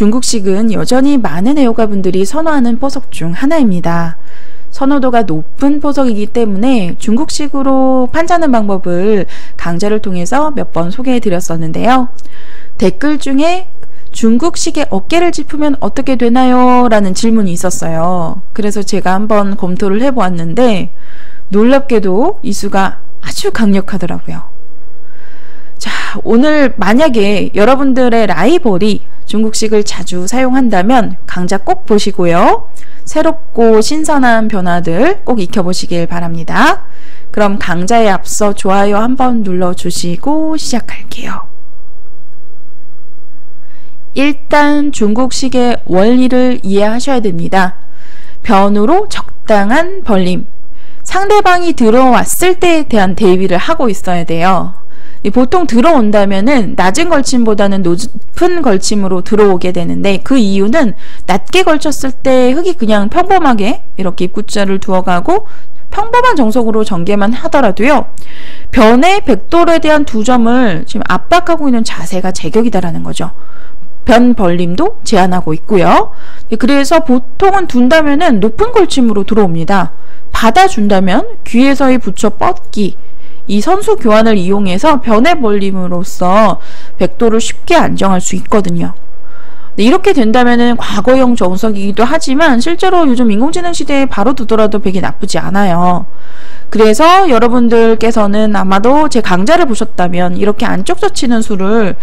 중국식은 여전히 많은 애호가분들이 선호하는 포석 중 하나입니다. 선호도가 높은 포석이기 때문에 중국식으로 판자는 방법을 강좌를 통해서 몇 번 소개해 드렸었는데요. 댓글 중에 중국식의 어깨를 짚으면 어떻게 되나요? 라는 질문이 있었어요. 그래서 제가 한번 검토를 해보았는데 놀랍게도 이 수가 아주 강력하더라고요. 자, 오늘 만약에 여러분들의 라이벌이 중국식을 자주 사용한다면 강좌 꼭 보시고요. 새롭고 신선한 변화들 꼭 익혀보시길 바랍니다. 그럼 강좌에 앞서 좋아요 한번 눌러주시고 시작할게요. 일단 중국식의 원리를 이해하셔야 됩니다. 변으로 적당한 벌림. 상대방이 들어왔을 때에 대한 대비를 하고 있어야 돼요. 보통 들어온다면은 낮은 걸침보다는 높은 걸침으로 들어오게 되는데 그 이유는 낮게 걸쳤을 때 흙이 그냥 평범하게 이렇게 입구자를 두어가고 평범한 정석으로 전개만 하더라도요. 변의 백도에 대한 두 점을 지금 압박하고 있는 자세가 제격이다라는 거죠. 변 벌림도 제한하고 있고요. 그래서 보통은 둔다면은 높은 걸침으로 들어옵니다. 받아준다면 귀에서의 붙여 뻗기, 이 선수 교환을 이용해서 변의 벌림으로써 백도를 쉽게 안정할 수 있거든요. 이렇게 된다면은 과거형 정석이기도 하지만 실제로 요즘 인공지능 시대에 바로 두더라도 백이 나쁘지 않아요. 그래서 여러분들께서는 아마도 제 강좌를 보셨다면 이렇게 안쪽 젖히는 수를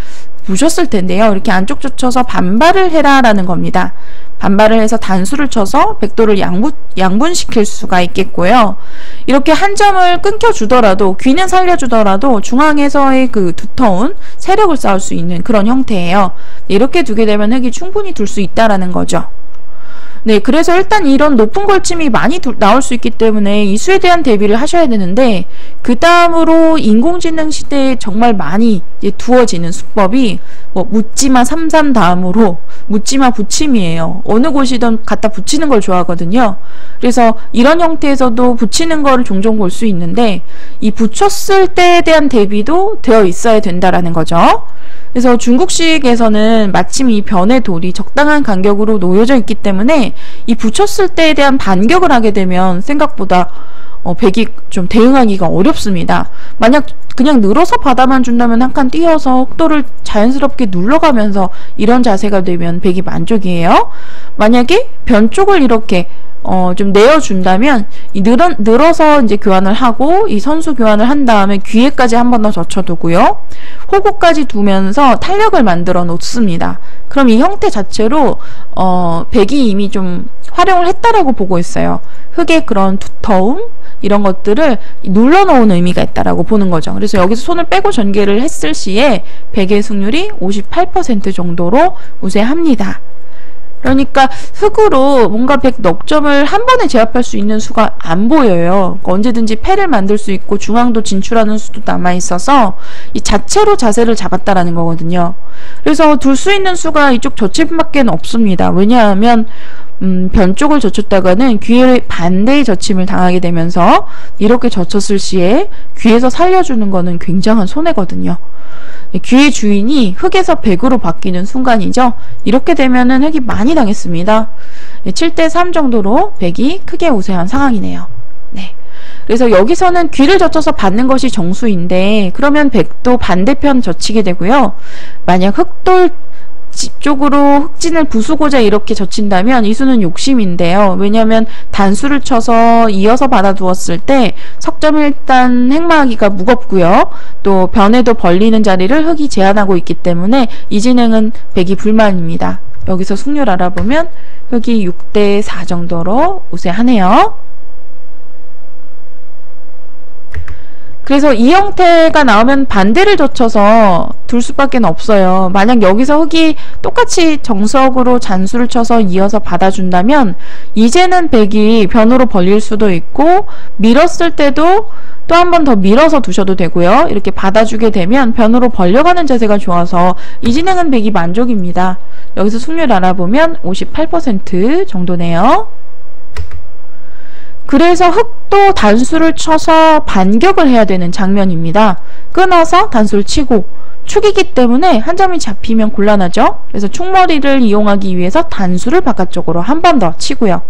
보셨을 텐데요. 이렇게 안쪽 젖혀서 반발을 해라 라는 겁니다. 반발을 해서 단수를 쳐서 백도를 양분시킬 수가 있겠고요. 이렇게 한 점을 끊겨주더라도 귀는 살려주더라도 중앙에서의 그 두터운 세력을 쌓을 수 있는 그런 형태예요. 이렇게 두게 되면 흙이 충분히 둘 수 있다라는 거죠. 네, 그래서 일단 이런 높은 걸침이 많이 나올 수 있기 때문에 이 수에 대한 대비를 하셔야 되는데 그 다음으로 인공지능 시대에 정말 많이 이제 두어지는 수법이 뭐 묻지마 33 다음으로 묻지마 붙임이에요. 어느 곳이든 갖다 붙이는 걸 좋아하거든요. 그래서 이런 형태에서도 붙이는 걸 종종 볼 수 있는데 이 붙였을 때에 대한 대비도 되어 있어야 된다라는 거죠. 그래서 중국식에서는 마침 이 변의 돌이 적당한 간격으로 놓여져 있기 때문에 이 붙였을 때에 대한 반격을 하게 되면 생각보다 백이 좀 대응하기가 어렵습니다. 만약 그냥 늘어서 받아만 준다면 한 칸 띄어서 흑도를 자연스럽게 눌러가면서 이런 자세가 되면 백이 만족이에요. 만약에 변 쪽을 이렇게 좀 내어준다면 늘어서 이제 교환을 하고 이 선수 교환을 한 다음에 귀에까지 한 번 더 젖혀두고요. 호구까지 두면서 탄력을 만들어 놓습니다. 그럼 이 형태 자체로 백이 이미 좀 활용을 했다라고 보고 있어요. 흙의 그런 두터움 이런 것들을 눌러놓은 의미가 있다라고 보는 거죠. 그래서 여기서 손을 빼고 전개를 했을 시에 백의 승률이 58% 정도로 우세합니다. 그러니까 흙으로 뭔가 100 넉 점을 한 번에 제압할 수 있는 수가 안 보여요. 그러니까 언제든지 패를 만들 수 있고 중앙도 진출하는 수도 남아있어서 이 자체로 자세를 잡았다라는 거거든요. 그래서 둘 수 있는 수가 이쪽 젖힘밖에 없습니다. 왜냐하면 변 쪽을 젖혔다가는 귀에 반대의 젖힘을 당하게 되면서 이렇게 젖혔을 시에 귀에서 살려주는 거는 굉장한 손해거든요. 귀의 주인이 흙에서 백으로 바뀌는 순간이죠. 이렇게 되면은 흙이 많이 당했습니다. 7대 3 정도로 백이 크게 우세한 상황이네요. 네. 그래서 여기서는 귀를 젖혀서 받는 것이 정수인데 그러면 백도 반대편 젖히게 되고요. 만약 흑돌 쪽으로 흑진을 부수고자 이렇게 젖힌다면 이 수는 욕심인데요. 왜냐하면 단수를 쳐서 이어서 받아두었을 때 석점을 일단 획마하기가 무겁고요. 또 변에도 벌리는 자리를 흑이 제한하고 있기 때문에 이 진행은 백이 불만입니다. 여기서 승률 알아보면 흑이 6대 4 정도로 우세하네요. 그래서 이 형태가 나오면 반대를 젖혀서 둘 수밖에 없어요. 만약 여기서 흙이 똑같이 정석으로 잔수를 쳐서 이어서 받아준다면 이제는 백이 변으로 벌릴 수도 있고 밀었을 때도 또 한 번 더 밀어서 두셔도 되고요. 이렇게 받아주게 되면 변으로 벌려가는 자세가 좋아서 이 진행은 백이 만족입니다. 여기서 승률 알아보면 58% 정도네요. 그래서 흙도 단수를 쳐서 반격을 해야 되는 장면입니다. 끊어서 단수를 치고 축이기 때문에 한 점이 잡히면 곤란하죠. 그래서 축머리를 이용하기 위해서 단수를 바깥쪽으로 한 번 더 치고요.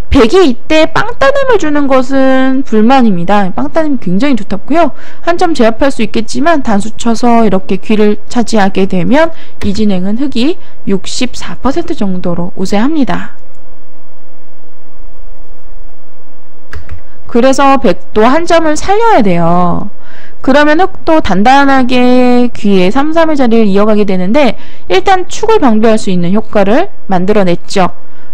백이 이때 빵따님을 주는 것은 불만입니다. 빵따님이 굉장히 두텁고요. 한 점 제압할 수 있겠지만 단수 쳐서 이렇게 귀를 차지하게 되면 이 진행은 흑이 64% 정도로 우세합니다. 그래서 백도 한 점을 살려야 돼요. 그러면 흑도 단단하게 귀에 3-3의 자리를 이어가게 되는데 일단 축을 방비할 수 있는 효과를 만들어냈죠.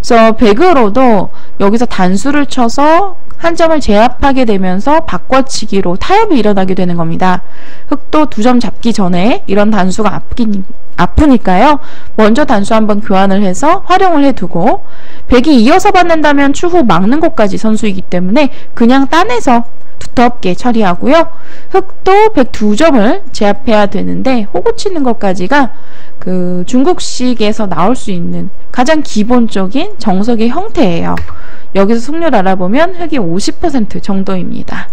그래서 백으로도 여기서 단수를 쳐서 한 점을 제압하게 되면서 바꿔치기로 타협이 일어나게 되는 겁니다. 흑도 2점 잡기 전에 이런 단수가 아프니까요. 먼저 단수 한번 교환을 해서 활용을 해두고 백이 이어서 받는다면 추후 막는 것까지 선수이기 때문에 그냥 따내서 두텁게 처리하고요. 흑도 백 2점을 제압해야 되는데 호구 치는 것까지가 그 중국식에서 나올 수 있는 가장 기본적인 정석의 형태예요. 여기서 승률 알아보면 흑이 50% 정도입니다.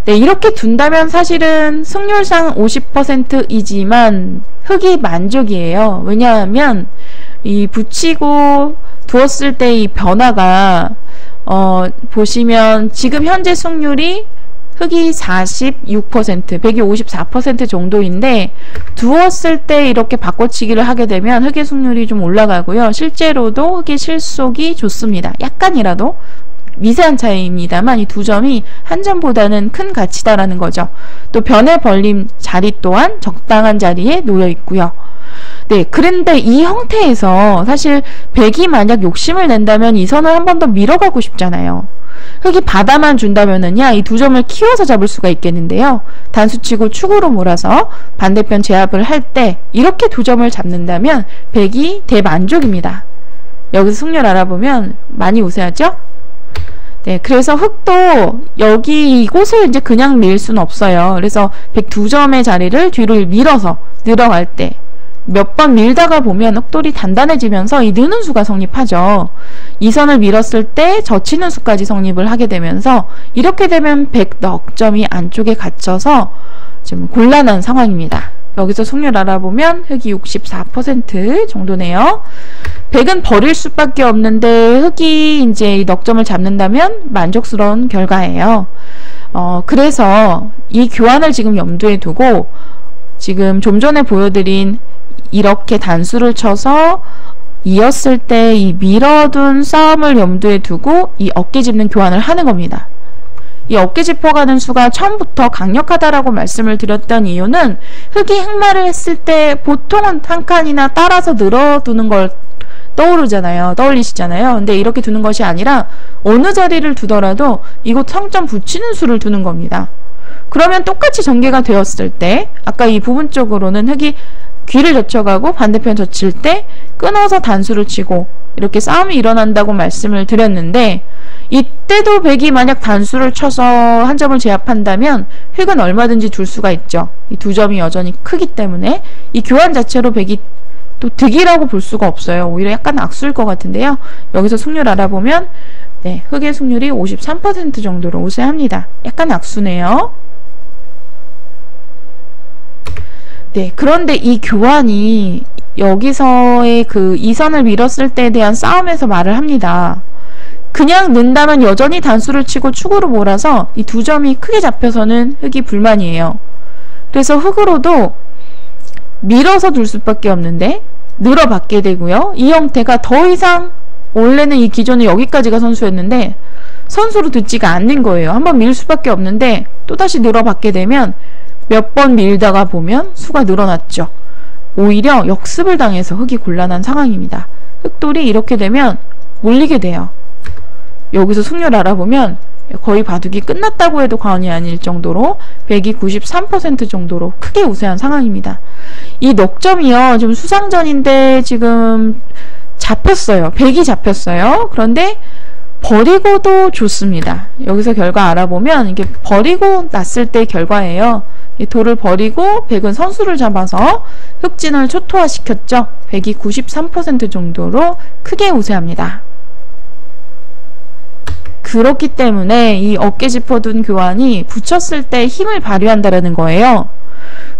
네, 이렇게 둔다면 사실은 승률상 50%이지만 흑이 만족이에요. 왜냐하면 이 붙이고 두었을 때 이 변화가 보시면 지금 현재 승률이 흑이 46%, 백이 54% 정도인데 두었을 때 이렇게 바꿔치기를 하게 되면 흑의 승률이 좀 올라가고요. 실제로도 흑의 실속이 좋습니다. 약간이라도 미세한 차이입니다만 이 2점이 한 점보다는 큰 가치다라는 거죠. 또 변의 벌림 자리 또한 적당한 자리에 놓여 있고요. 네, 그런데 이 형태에서 사실 백이 만약 욕심을 낸다면 이 선을 한 번 더 밀어가고 싶잖아요. 흑이 받아만 준다면은야 이 2점을 키워서 잡을 수가 있겠는데요. 단수치고 축으로 몰아서 반대편 제압을 할 때 이렇게 2점을 잡는다면 백이 대만족입니다. 여기서 승률 알아보면 많이 우세하죠? 네, 그래서 흑도 여기 이곳을 이제 그냥 밀 수는 없어요. 그래서 백 2점의 자리를 뒤로 밀어서 늘어갈 때 몇 번 밀다가 보면 흑돌이 단단해지면서 이 느는 수가 성립하죠. 이 선을 밀었을 때 젖히는 수까지 성립을 하게 되면서 이렇게 되면 백 넉 점이 안쪽에 갇혀서 좀 곤란한 상황입니다. 여기서 승률 알아보면 흑이 64% 정도네요. 백은 버릴 수밖에 없는데 흑이 이제 이 넉점을 잡는다면 만족스러운 결과예요. 그래서 이 교환을 지금 염두에 두고 지금 좀 전에 보여드린 이렇게 단수를 쳐서 이었을 때 이 밀어둔 싸움을 염두에 두고 이 어깨 짚는 교환을 하는 겁니다. 이 어깨 짚어가는 수가 처음부터 강력하다라고 말씀을 드렸던 이유는 흑이 흑마를 했을 때 보통은 한 칸이나 따라서 늘어두는 걸 떠올리시잖아요. 근데 이렇게 두는 것이 아니라 어느 자리를 두더라도 이곳 성점 붙이는 수를 두는 겁니다. 그러면 똑같이 전개가 되었을 때 아까 이 부분적으로는 흑이 귀를 젖혀가고 반대편 젖힐 때 끊어서 단수를 치고 이렇게 싸움이 일어난다고 말씀을 드렸는데 이때도 백이 만약 단수를 쳐서 한 점을 제압한다면 흑은 얼마든지 줄 수가 있죠. 이 2점이 여전히 크기 때문에 이 교환 자체로 백이 또 득이라고 볼 수가 없어요. 오히려 약간 악수일 것 같은데요. 여기서 승률 알아보면 네, 흑의 승률이 53% 정도로 우세합니다. 약간 악수네요. 네, 그런데 이 교환이 여기서의 그 이선을 밀었을 때에 대한 싸움에서 말을 합니다. 그냥 는다면 여전히 단수를 치고 축으로 몰아서 이 2점이 크게 잡혀서는 흑이 불만이에요. 그래서 흑으로도 밀어서 둘 수밖에 없는데 늘어받게 되고요. 이 형태가 더 이상 원래는 이 기존에 여기까지가 선수였는데 선수로 듣지가 않는 거예요. 한번 밀 수밖에 없는데 또다시 늘어받게 되면 몇 번 밀다가 보면 수가 늘어났죠. 오히려 역습을 당해서 흑이 곤란한 상황입니다. 흑돌이 이렇게 되면 몰리게 돼요. 여기서 승률 알아보면 거의 바둑이 끝났다고 해도 과언이 아닐 정도로 백이 93% 정도로 크게 우세한 상황입니다. 이 넉점이요. 지금 수상전인데 지금 잡혔어요. 백이 잡혔어요. 그런데 버리고도 좋습니다. 여기서 결과 알아보면 이게 버리고 났을 때 결과예요. 이 돌을 버리고 백은 선수를 잡아서 흑진을 초토화시켰죠. 백이 93% 정도로 크게 우세합니다. 그렇기 때문에 이 어깨 짚어둔 교환이 붙였을 때 힘을 발휘한다라는 거예요.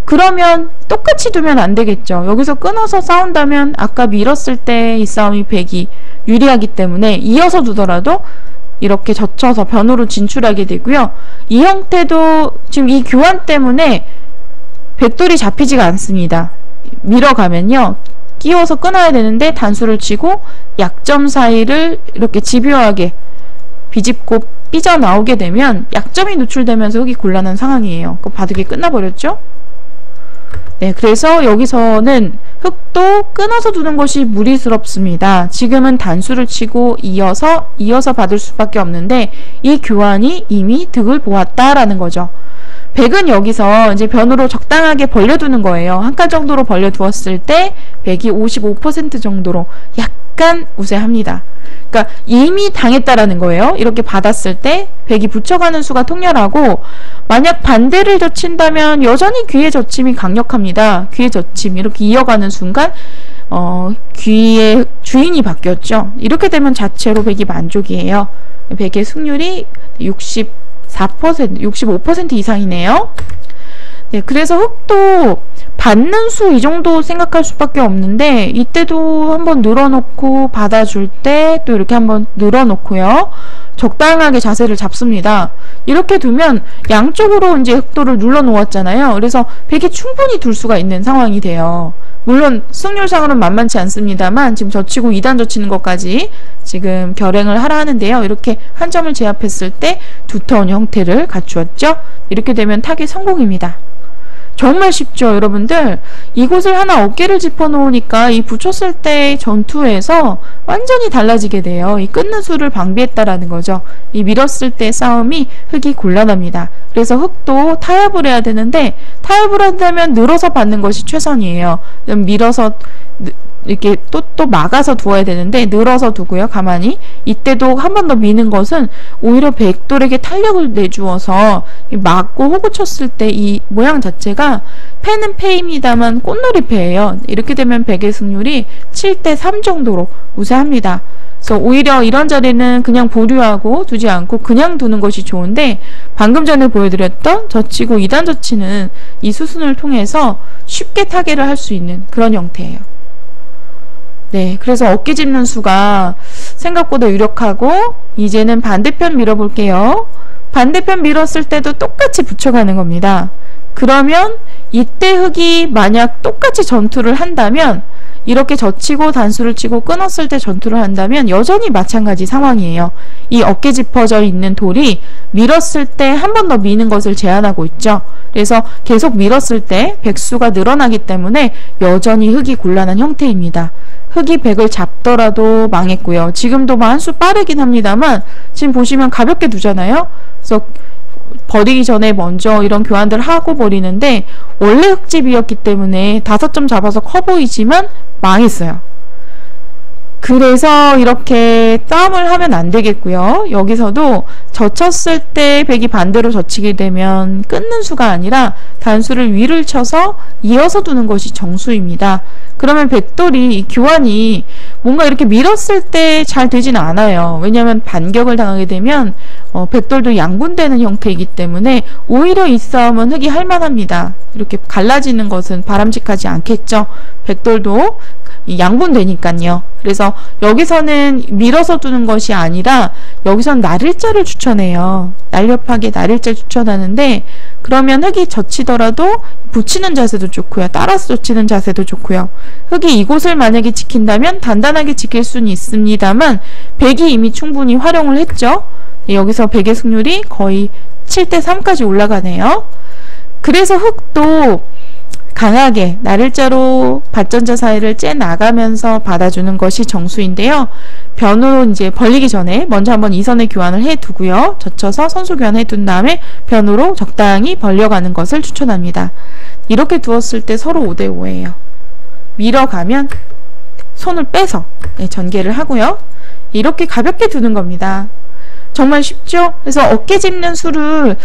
그러면 똑같이 두면 안 되겠죠. 여기서 끊어서 싸운다면 아까 밀었을 때 이 싸움이 백이 유리하기 때문에 이어서 두더라도 이렇게 젖혀서 변으로 진출하게 되고요. 이 형태도 지금 이 교환 때문에 백돌이 잡히지가 않습니다. 밀어가면요, 끼워서 끊어야 되는데 단수를 치고 약점 사이를 이렇게 집요하게 비집고 삐져나오게 되면 약점이 노출되면서 흙이 곤란한 상황이에요. 그 바둑이 끝나버렸죠? 네, 그래서 여기서는 흙도 끊어서 두는 것이 무리스럽습니다. 지금은 단수를 치고 이어서 받을 수밖에 없는데 이 교환이 이미 득을 보았다라는 거죠. 백은 여기서 이제 변으로 적당하게 벌려두는 거예요. 한 칸 정도로 벌려두었을 때 백이 55% 정도로 약간 우세합니다. 그러니까 이미 당했다라는 거예요. 이렇게 받았을 때 백이 붙여가는 수가 통렬하고, 만약 반대를 젖힌다면 여전히 귀의 젖힘이 강력합니다. 귀의 젖힘 이렇게 이어가는 순간 귀의 주인이 바뀌었죠. 이렇게 되면 자체로 백이 만족이에요. 백의 승률이 65% 이상이네요. 네, 그래서 흙도 받는 수 이 정도 생각할 수밖에 없는데, 이때도 한번 늘어놓고 받아줄 때 또 이렇게 한번 늘어놓고요. 적당하게 자세를 잡습니다. 이렇게 두면 양쪽으로 이제 흑도를 눌러 놓았잖아요. 그래서 백이 충분히 둘 수가 있는 상황이 돼요. 물론 승률상으로는 만만치 않습니다만 지금 젖히고 2단 젖히는 것까지 지금 결행을 하라 하는데요. 이렇게 한 점을 제압했을 때 두터운 형태를 갖추었죠. 이렇게 되면 타겟 성공입니다. 정말 쉽죠, 여러분들? 이곳을 하나 어깨를 짚어놓으니까 이 붙였을 때 전투에서 완전히 달라지게 돼요. 이 끊는 수를 방비했다라는 거죠. 이 밀었을 때 싸움이 흙이 곤란합니다. 그래서 흙도 타협을 해야 되는데, 타협을 한다면 늘어서 받는 것이 최선이에요. 밀어서 이렇게 또 막아서 두어야 되는데 늘어서 두고요. 가만히 이때도 한 번 더 미는 것은 오히려 백돌에게 탄력을 내주어서 막고 호구 쳤을 때 이 모양 자체가 패는 패입니다만 꽃놀이 패예요. 이렇게 되면 백의 승률이 7대3 정도로 우세합니다. 그래서 오히려 이런 자리는 그냥 보류하고 두지 않고 그냥 두는 것이 좋은데, 방금 전에 보여드렸던 젖히고 2단 젖히는 이 수순을 통해서 쉽게 타개를 할 수 있는 그런 형태예요. 네, 그래서 어깨 짚는 수가 생각보다 유력하고, 이제는 반대편 밀어볼게요. 반대편 밀었을 때도 똑같이 붙여가는 겁니다. 그러면 이때 흙이 만약 똑같이 전투를 한다면, 이렇게 젖히고 단수를 치고 끊었을 때 전투를 한다면 여전히 마찬가지 상황이에요. 이 어깨 짚어져 있는 돌이 밀었을 때 한 번 더 미는 것을 제한하고 있죠. 그래서 계속 밀었을 때 백수가 늘어나기 때문에 여전히 흙이 곤란한 형태입니다. 흙이 백을 잡더라도 망했고요. 지금도 뭐 한 수 빠르긴 합니다만 지금 보시면 가볍게 두잖아요. 그래서 버리기 전에 먼저 이런 교환들 하고 버리는데, 원래 흙집이었기 때문에 5점 잡아서 커 보이지만 망했어요. 그래서 이렇게 싸움을 하면 안 되겠고요. 여기서도 젖혔을 때 백이 반대로 젖히게 되면 끊는 수가 아니라 단수를 위를 쳐서 이어서 두는 것이 정수입니다. 그러면 백돌이 교환이 뭔가 이렇게 밀었을 때 잘 되지는 않아요. 왜냐하면 반격을 당하게 되면 백돌도 양분되는 형태이기 때문에 오히려 이 싸움은 흙이 할만합니다. 이렇게 갈라지는 것은 바람직하지 않겠죠. 백돌도 양분되니까요. 그래서 여기서는 밀어서 두는 것이 아니라 여기선 날일자를 추천해요. 날렵하게 날일자 추천하는데, 그러면 흙이 젖히더라도 붙이는 자세도 좋고요. 따라서 젖히는 자세도 좋고요. 흙이 이곳을 만약에 지킨다면 단단하게 지킬 수는 있습니다만 백이 이미 충분히 활용을 했죠. 여기서 백의 승률이 거의 7대3까지 올라가네요. 그래서 흙도 강하게 날일자로 받전자 사이를 째 나가면서 받아주는 것이 정수인데요. 변으로 이제 벌리기 전에 먼저 한번 이선의 교환을 해 두고요. 젖혀서 선수 교환해 둔 다음에 변으로 적당히 벌려가는 것을 추천합니다. 이렇게 두었을 때 서로 5대5예요. 밀어가면 손을 빼서 전개를 하고요. 이렇게 가볍게 두는 겁니다. 정말 쉽죠? 그래서 어깨 짚는 수를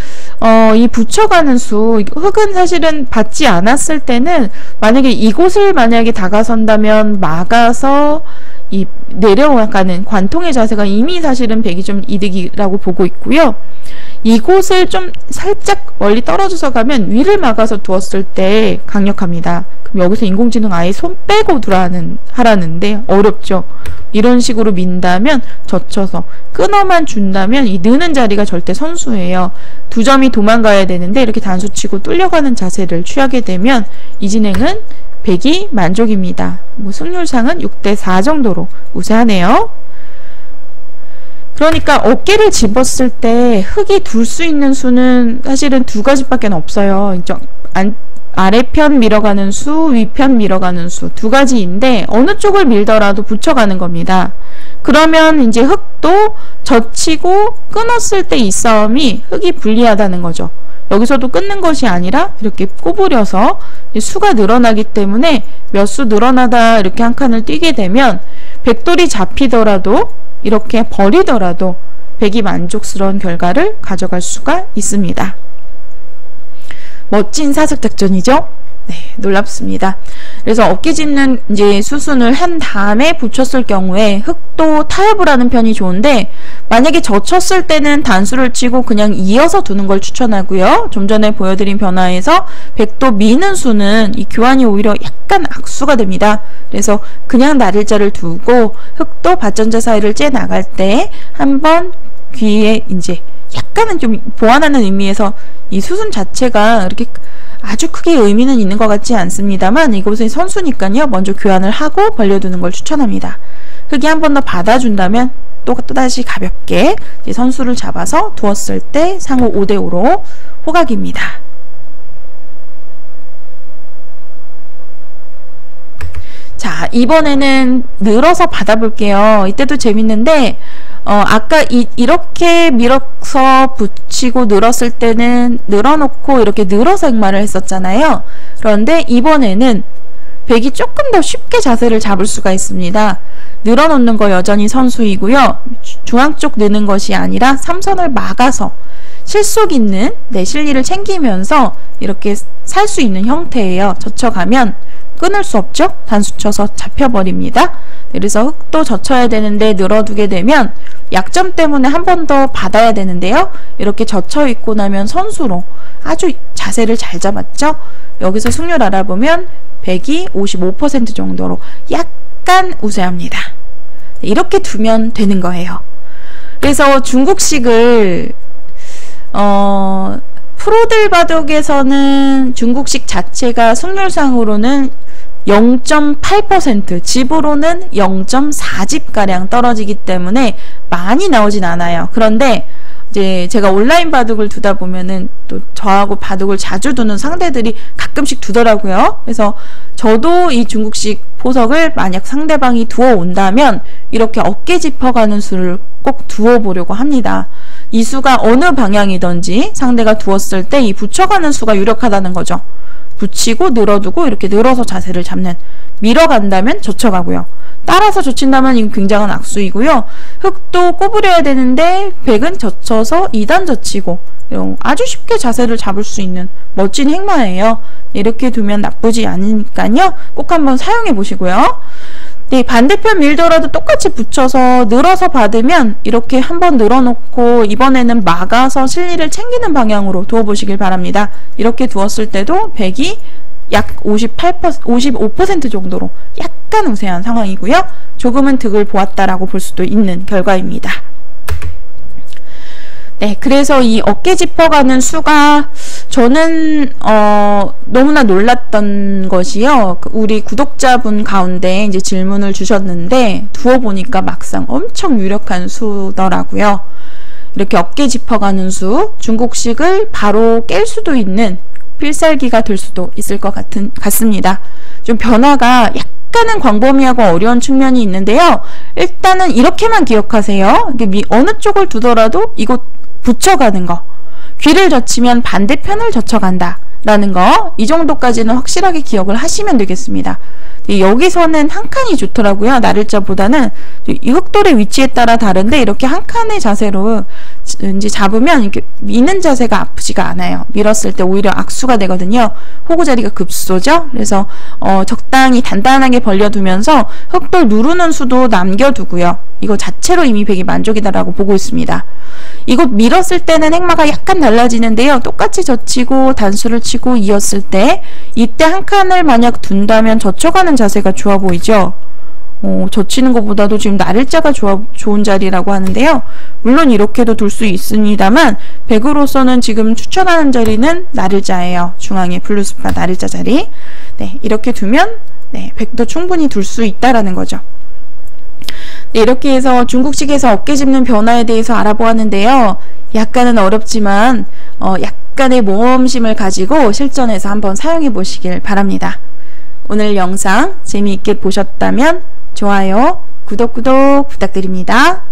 이 붙여가는 수, 흙은 사실은 받지 않았을 때는 만약에 이곳을 만약에 다가선다면 막아서 이 내려가는 관통의 자세가 이미 사실은 백이 좀 이득이라고 보고 있고요. 이곳을 좀 살짝 멀리 떨어져서 가면 위를 막아서 두었을 때 강력합니다. 그럼 여기서 인공지능 아예 손 빼고 하라는데 어렵죠. 이런 식으로 민다면 젖혀서 끊어만 준다면 이 느는 자리가 절대 선수예요. 두 점이 도망가야 되는데 이렇게 단수치고 뚫려가는 자세를 취하게 되면 이 진행은 백이 만족입니다. 뭐 승률상은 6대4 정도로 우세하네요. 그러니까 어깨를 집었을 때 흑이 둘 수 있는 수는 사실은 두 가지밖에 없어요. 아래편 밀어가는 수, 위편 밀어가는 수 두 가지인데 어느 쪽을 밀더라도 붙여가는 겁니다. 그러면 이제 흑도 젖히고 끊었을 때 이 싸움이 흑이 불리하다는 거죠. 여기서도 끊는 것이 아니라 이렇게 꼬부려서 수가 늘어나기 때문에 몇 수 늘어나다 이렇게 한 칸을 뛰게 되면 백돌이 잡히더라도 이렇게 버리더라도 백이 만족스러운 결과를 가져갈 수가 있습니다. 멋진 사슬 작전이죠? 네, 놀랍습니다. 그래서 어깨 짚는 이제 수순을 한 다음에 붙였을 경우에 흑도 타협을 하는 편이 좋은데 만약에 젖혔을 때는 단수를 치고 그냥 이어서 두는 걸 추천하고요. 좀 전에 보여드린 변화에서 백도 미는 수는 이 교환이 오히려 약간 악수가 됩니다. 그래서 그냥 나를자를 두고 흑도 밭전자 사이를 째 나갈 때 한번 귀에 이제 약간은 좀 보완하는 의미에서 이 수순 자체가 이렇게 아주 크게 의미는 있는 것 같지 않습니다만 이곳의 선수니까요. 먼저 교환을 하고 벌려두는 걸 추천합니다. 흑이 한 번 더 받아준다면 또다시 가볍게 이제 선수를 잡아서 두었을 때 상호 5대5로 호각입니다. 자, 이번에는 늘어서 받아볼게요. 이때도 재밌는데 아까 이렇게 밀어서 붙이고 늘었을 때는 늘어놓고 이렇게 늘어서 행마를 했었잖아요. 그런데 이번에는 백이 조금 더 쉽게 자세를 잡을 수가 있습니다. 늘어놓는 거 여전히 선수이고요. 중앙 쪽 느는 것이 아니라 삼선을 막아서 실속 있는 실리를 챙기면서 이렇게 살 수 있는 형태예요. 젖혀가면 끊을 수 없죠. 단수 쳐서 잡혀버립니다. 그래서 흑도 젖혀야 되는데 늘어두게 되면 약점 때문에 한 번 더 받아야 되는데요. 이렇게 젖혀 있고 나면 선수로 아주 자세를 잘 잡았죠. 여기서 승률 알아보면 백이 55% 정도로 약간 우세합니다. 이렇게 두면 되는 거예요. 그래서 중국식을 프로들 바둑에서는 중국식 자체가 승률상으로는 0.8%, 집으로는 0.4집가량 떨어지기 때문에 많이 나오진 않아요. 그런데 이제 제가 온라인 바둑을 두다 보면은 또 저하고 바둑을 자주 두는 상대들이 가끔씩 두더라고요. 그래서 저도 이 중국식 포석을 만약 상대방이 두어 온다면 이렇게 어깨 짚어가는 수를 꼭 두어 보려고 합니다. 이 수가 어느 방향이든지 상대가 두었을 때 이 붙여가는 수가 유력하다는 거죠. 붙이고 늘어두고 이렇게 늘어서 자세를 잡는, 밀어간다면 젖혀가고요. 따라서 젖힌다면 이건 굉장한 악수이고요. 흑도 꼬부려야 되는데 백은 젖혀서 2단 젖히고 아주 쉽게 자세를 잡을 수 있는 멋진 행마예요. 이렇게 두면 나쁘지 않으니까요. 꼭 한번 사용해 보시고요. 네, 반대편 밀더라도 똑같이 붙여서 늘어서 받으면 이렇게 한번 늘어놓고 이번에는 막아서 실리를 챙기는 방향으로 두어보시길 바랍니다. 이렇게 두었을 때도 백이 약 55% 정도로 약간 우세한 상황이고요. 조금은 득을 보았다라고 볼 수도 있는 결과입니다. 네, 그래서 이 어깨 짚어가는 수가 저는 너무나 놀랐던 것이요. 우리 구독자분 가운데 이제 질문을 주셨는데 두어보니까 막상 엄청 유력한 수더라고요. 이렇게 어깨 짚어가는 수, 중국식을 바로 깰 수도 있는 필살기가 될 수도 있을 것 같습니다. 좀 변화가 약간은 광범위하고 어려운 측면이 있는데요. 일단은 이렇게만 기억하세요. 어느 쪽을 두더라도 이곳 붙여가는 거. 귀를 젖히면 반대편을 젖혀간다. 라는 거, 이 정도까지는 확실하게 기억을 하시면 되겠습니다. 여기서는 한 칸이 좋더라고요. 나를자보다는. 이 흑돌의 위치에 따라 다른데 이렇게 한 칸의 자세로 이제 잡으면 이렇게 미는 자세가 아프지가 않아요. 밀었을 때 오히려 악수가 되거든요. 호구 자리가 급소죠. 그래서 적당히 단단하게 벌려두면서 흑돌 누르는 수도 남겨두고요. 이거 자체로 이미 백이 만족이다라고 보고 있습니다. 이곳 밀었을 때는 행마가 약간 달라지는데요. 똑같이 젖히고 단수를 치고 이었을 때 이때 한 칸을 만약 둔다면 젖혀가는 자세가 좋아 보이죠. 젖히는 것보다도 지금 나를자가 좋은 자리라고 하는데요. 물론 이렇게도 둘 수 있습니다만 백으로서는 지금 추천하는 자리는 나를자예요. 중앙에 블루스파 나를자 자리. 네, 이렇게 두면 네, 백도 충분히 둘 수 있다라는 거죠. 네, 이렇게 해서 중국식에서 어깨 짚는 변화에 대해서 알아보았는데요. 약간은 어렵지만 약간의 모험심을 가지고 실전에서 한번 사용해 보시길 바랍니다. 오늘 영상 재미있게 보셨다면 좋아요, 구독 부탁드립니다.